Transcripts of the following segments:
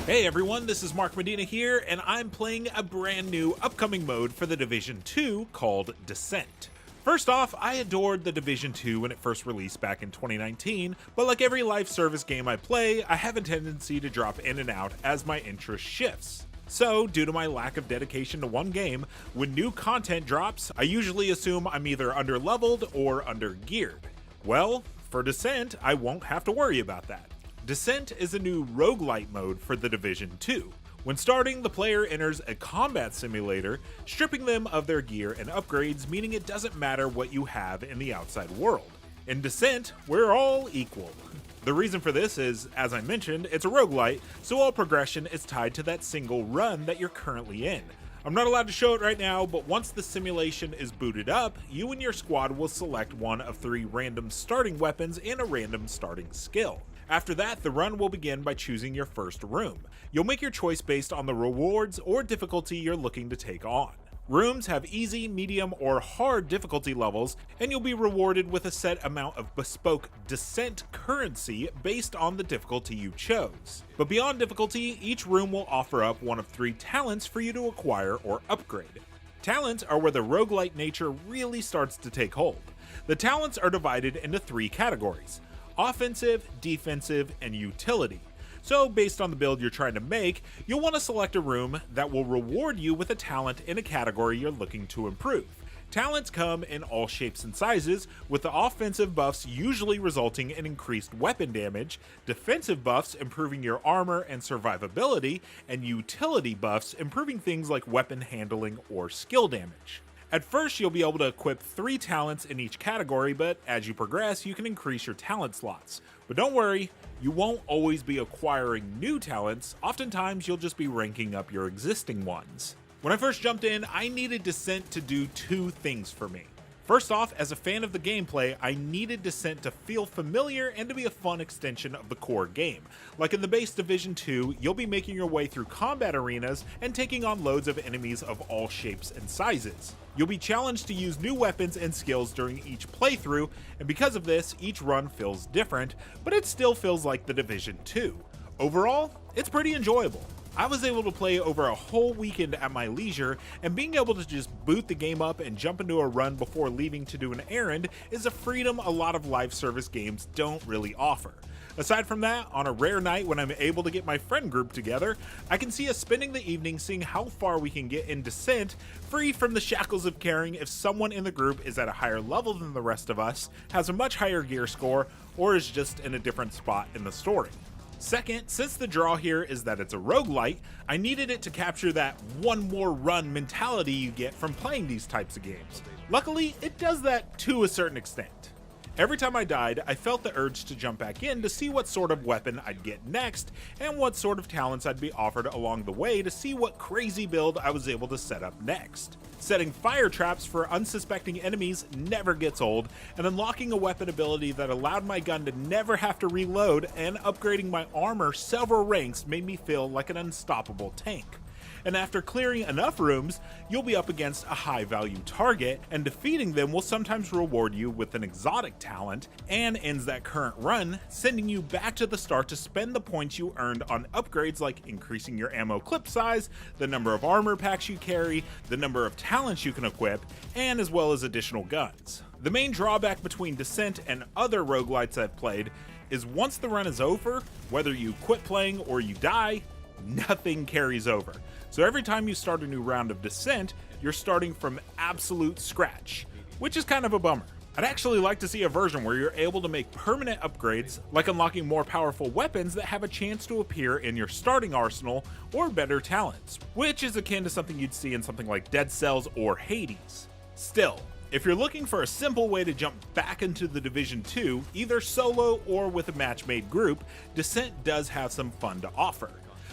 Hey everyone, this is Mark Medina here, and I'm playing a brand new upcoming mode for The Division 2 called Descent. First off, I adored The Division 2 when it first released back in 2019, but like every live service game I play, I have a tendency to drop in and out as my interest shifts. So, due to my lack of dedication to one game, when new content drops, I usually assume I'm either under-leveled or under-geared. Well, for Descent, I won't have to worry about that. Descent is a new roguelite mode for The Division 2. When starting, the player enters a combat simulator, stripping them of their gear and upgrades, meaning it doesn't matter what you have in the outside world. In Descent, we're all equal. The reason for this is, as I mentioned, it's a roguelite, so all progression is tied to that single run that you're currently in. I'm not allowed to show it right now, but once the simulation is booted up, you and your squad will select one of 3 random starting weapons and a random starting skill. After that, the run will begin by choosing your first room. You'll make your choice based on the rewards or difficulty you're looking to take on. Rooms have easy, medium, or hard difficulty levels, and you'll be rewarded with a set amount of bespoke Descent currency based on the difficulty you chose. But beyond difficulty, each room will offer up one of 3 talents for you to acquire or upgrade. Talents are where the roguelite nature really starts to take hold. The talents are divided into 3 categories: offensive, defensive, and utility. So based on the build you're trying to make, you'll want to select a room that will reward you with a talent in a category you're looking to improve. Talents come in all shapes and sizes, with the offensive buffs usually resulting in increased weapon damage, defensive buffs improving your armor and survivability, and utility buffs improving things like weapon handling or skill damage. At first, you'll be able to equip 3 talents in each category, but as you progress, you can increase your talent slots. But don't worry, you won't always be acquiring new talents, oftentimes you'll just be ranking up your existing ones. When I first jumped in, I needed Descent to do 2 things for me. First off, as a fan of the gameplay, I needed Descent to feel familiar and to be a fun extension of the core game. Like in the base Division 2, you'll be making your way through combat arenas and taking on loads of enemies of all shapes and sizes. You'll be challenged to use new weapons and skills during each playthrough, and because of this, each run feels different, but it still feels like the Division 2. Overall, it's pretty enjoyable. I was able to play over a whole weekend at my leisure, and being able to just boot the game up and jump into a run before leaving to do an errand is a freedom a lot of live service games don't really offer. Aside from that, on a rare night when I'm able to get my friend group together, I can see us spending the evening seeing how far we can get in Descent, free from the shackles of caring if someone in the group is at a higher level than the rest of us, has a much higher gear score, or is just in a different spot in the story. Second, since the draw here is that it's a roguelite, I needed it to capture that one more run mentality you get from playing these types of games. Luckily, it does that to a certain extent. Every time I died, I felt the urge to jump back in to see what sort of weapon I'd get next, and what sort of talents I'd be offered along the way to see what crazy build I was able to set up next. Setting fire traps for unsuspecting enemies never gets old, and unlocking a weapon ability that allowed my gun to never have to reload and upgrading my armor several ranks made me feel like an unstoppable tank. And after clearing enough rooms, you'll be up against a high value target, and defeating them will sometimes reward you with an exotic talent, and ends that current run, sending you back to the start to spend the points you earned on upgrades like increasing your ammo clip size, the number of armor packs you carry, the number of talents you can equip, and as well as additional guns. The main drawback between Descent and other roguelites I've played is once the run is over, whether you quit playing or you die, nothing carries over. So every time you start a new round of Descent, you're starting from absolute scratch, which is kind of a bummer. I'd actually like to see a version where you're able to make permanent upgrades, like unlocking more powerful weapons that have a chance to appear in your starting arsenal, or better talents, which is akin to something you'd see in something like Dead Cells or Hades. Still, if you're looking for a simple way to jump back into the Division 2, either solo or with a match-made group, Descent does have some fun to offer.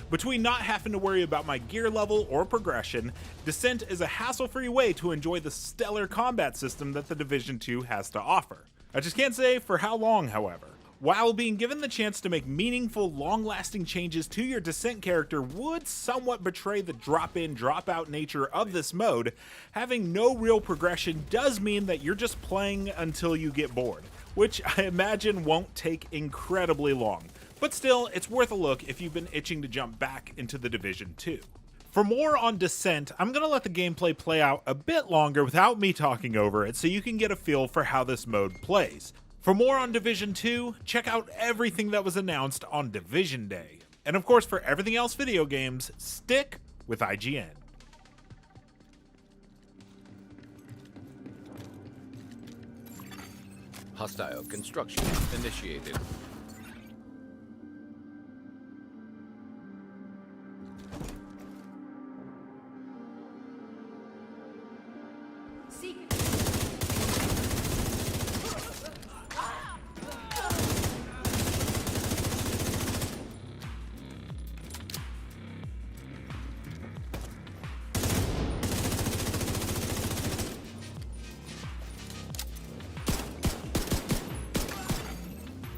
Between not having to worry about my gear level or progression, Descent is a hassle-free way to enjoy the stellar combat system that the Division 2 has to offer. I just can't say for how long, however. While being given the chance to make meaningful, long-lasting changes to your Descent character would somewhat betray the drop-in, drop-out nature of this mode, having no real progression does mean that you're just playing until you get bored, which I imagine won't take incredibly long. but still, it's worth a look if you've been itching to jump back into The Division 2. For more on Descent, I'm going to let the gameplay play out a bit longer without me talking over it so you can get a feel for how this mode plays. For more on Division 2, check out everything that was announced on Division Day. And of course, for everything else video games, stick with IGN. Hostile construction initiated.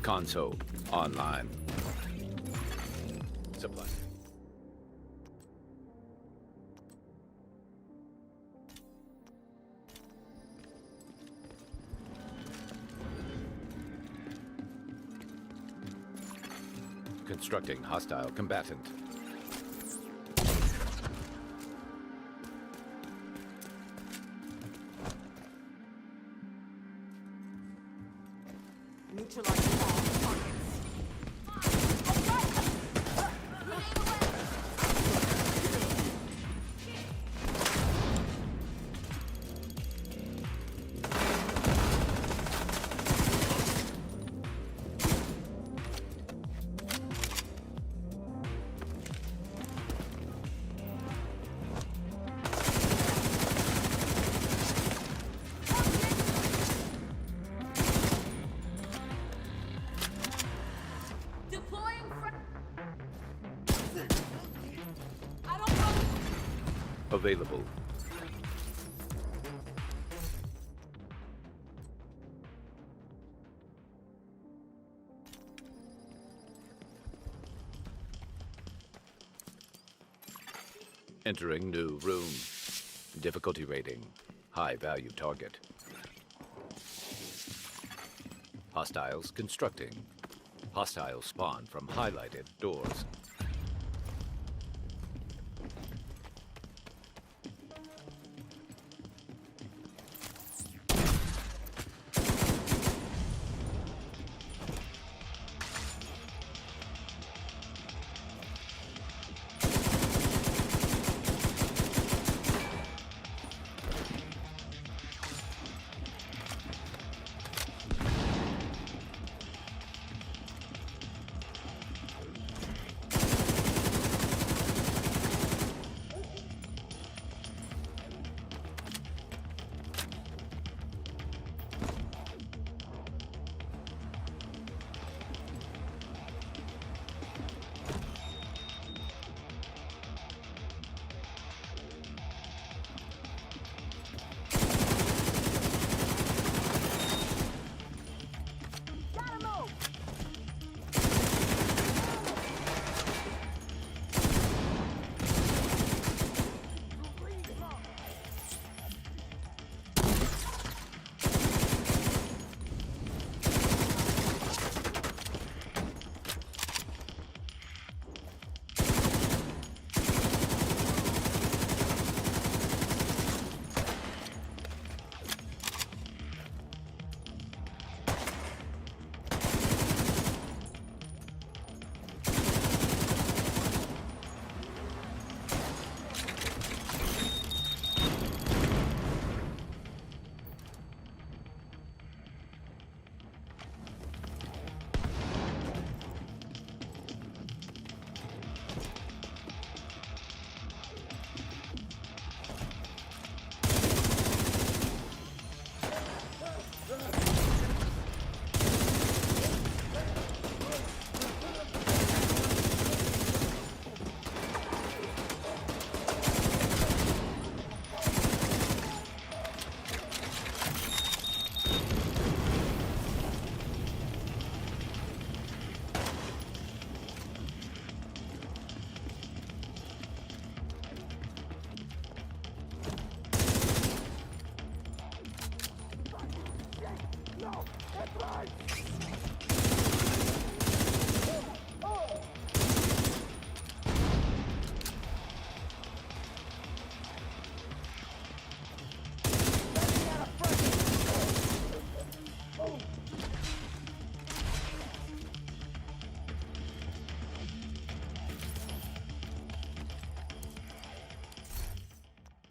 Console online. Supply. Constructing hostile combatant. Neutralize all targets. Available. Entering new room. Difficulty rating. High value target. Hostiles constructing. Hostiles spawn from highlighted doors.